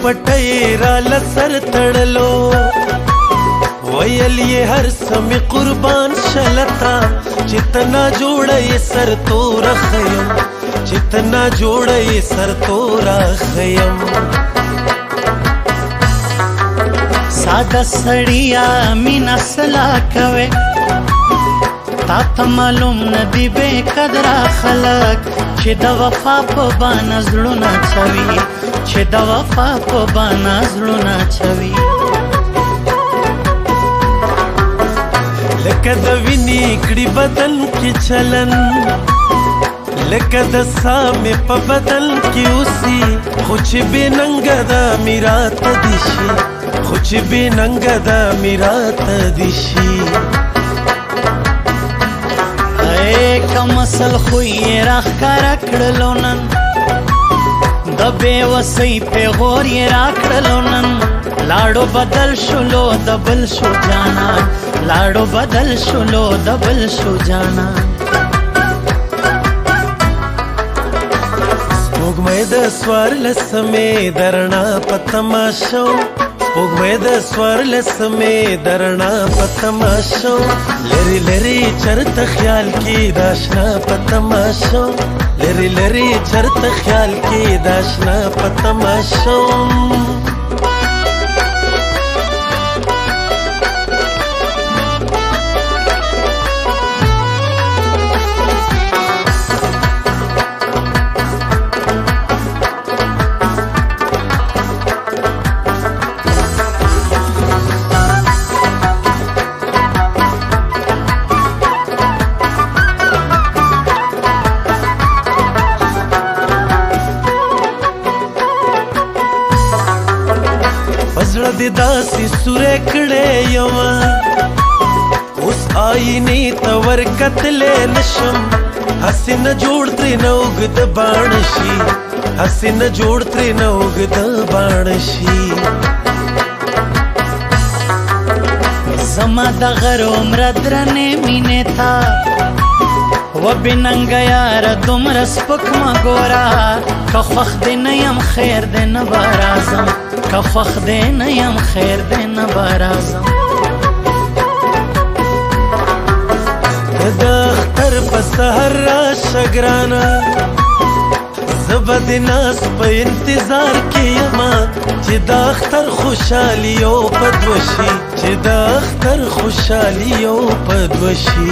پټی را لسر تړلو ویل یې هر څه مې قربان شلتا چې ته ناجوړه یې سر توره ښیم چې ته ناجوړه یې سر توره ښیم ساده سړیا مینا سلا کوي تا ته معلوم ندی بے قدره خلک چې د وفا په باندې زړونه چوي چې د وفا په باندې زړونه چوي لکه د وینې کړي بدن کې چلن لکه د سامې په بدن کې اوسي خو چې بې ننګه ده میراته دي شي خو چې بې ننګه ده میراته دي شي کم اصل خو یې راښکاره کړلو نن د بېوسۍ پیغور یې راکړلو نن لاړو بدل شولو د بل شو جانان لاړو بدل شولو د بل شو جانان سپوږمۍ د څوارلسمې درنا په تماشو سپوږمۍ د څوارلسمې درنا په تماشو لري لري چرته خیال کې د اشنا په تماشو لري لري چرته خیال کې د اشنا په تماشو زړه دې داسې سوری کړی یمه اوس آینې ته ورکتلی نشم هسې نه جوړ ترېنه اوږده باڼه شي هسې نه جوړ ترېنه اوږده باڼه شي زما د غر عمره درنې مینې ته و بننګه یاره دومره سپک مه ګوره که خوښ دې نه یم خیر دې نه به راځم که خوښ دې نه یم خیر دې نه به راځم د اختر په سحر راشه ګرانه زه به د ناز په انتظار کې یمه چې د اختر خوشحالیو په دوه شي چې د اختر خوشحالیو په دوه شي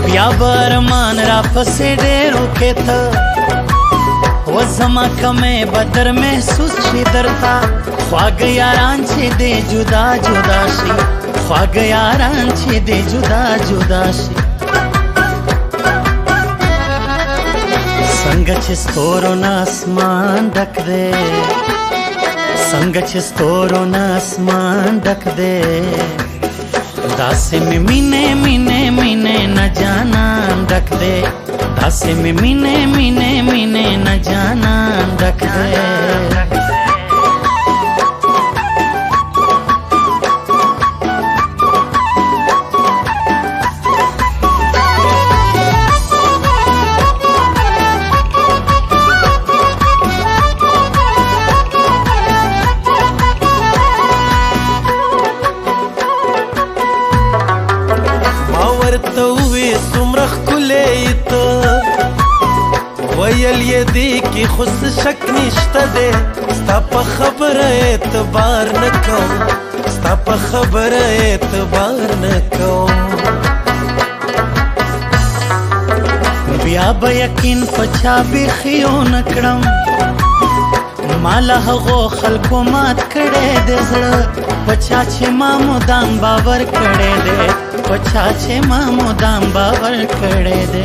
بیا به ارمان را پسې ډېر وکې ته و زما کمې به در محسوس شي درته خواږه یاران چې دې جدا جدا شي خواږه یاران چې دې جدا جدا شي څنګه چې ستورو نه اسمان ډک دی څنګه چې ستورو نه اسمان ډک دی داسې مې مینې مینې مینې نه جانان ډک دی داسې مې مینې مینې مینې نه جانان ډک دی ورته ووې څومره ښکلی یې ته ویل یې دې کې خو څه شک نشته دی ستا په خبره اعتبار نه کوم ستا په خبره اعتبار نه کوم بیا به یقین په چا بیخي ونه کړم ما له هغو خلکو مات کړی دی زړه په چا چې ما مدام باور کړی دی په چا چې ما مدام باور کړی دی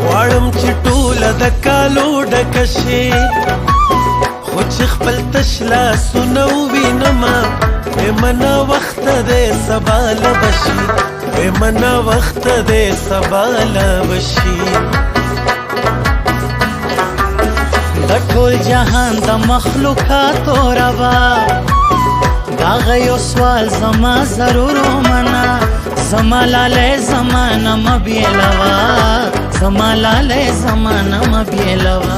غواړم چې ټوله د کالو ډکه شي خو چې خپل تش لاسونه ووینمه بېمنه وخته دی سبا له به شي بېمنه وخته دی سبا له به شي د ټول جهان د مخلوقاتو روا داغه یو سوال زما ضرور ومنه زما لالی زما نه مه بیلوه زمالاله زمانه مبیلوا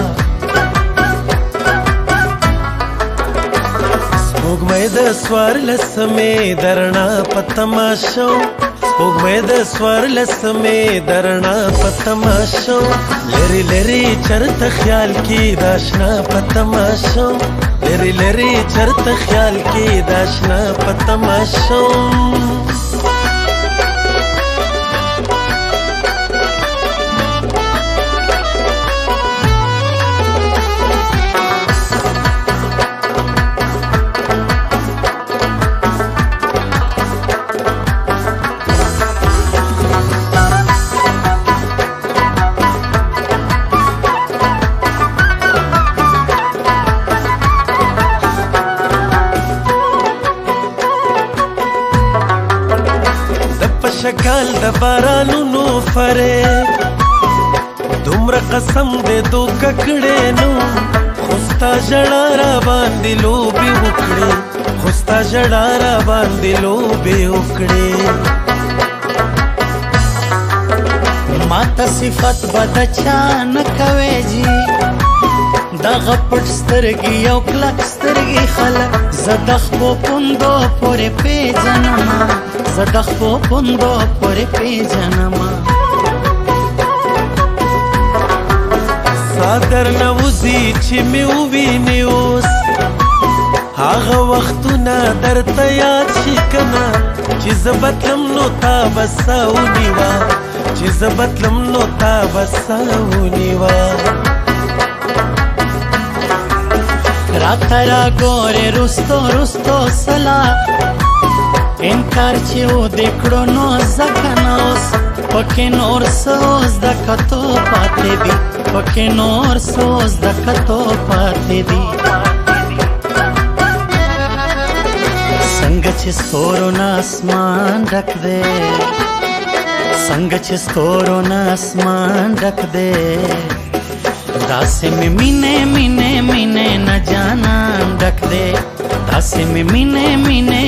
سپوږمۍ د سوارلسمې درنا په تماشو سپوږمۍ د سوارلسمې درنا په تماشو لري لري چرته خیال کې د آشنا په تماشو لري لري چرته خیال کې د آشنا په تماشو شکل د بارانونو فریب دومره قسم دې دوکه کړې نو خو ستا ژړا را باندې لوبې وکړې خو ستا ژړا را باندې لوبې وکړې ماته صفت به د چا نه کوې جي دغه پټ سترګې یو کلک سترګې خلک زه د خپو پوندو پورې پېژنمه زه د خپو پوندو پورې پېژنمه ستا درنه وځي چې مې ووینې اوس هغه وختونه درته یاد شي که نه چې زه به تلم نو تا به سا ونیوه چې زه به تلم نو تا به سا ونیوه راته راګورې رستو رستو سلا انکار چې و دې کړو نو ځکه نه اوس پکې نور څه اوس د کتو پاتې دي پکې نور څه اوس د کتو پاتې دي څنګه چې ستورو نه اسمان ډک دی څنګه چې ستورو نه اسمان ډک دی داسې مې مینې مینې مینې نه جانان ډک دی داسې مې مینې مینې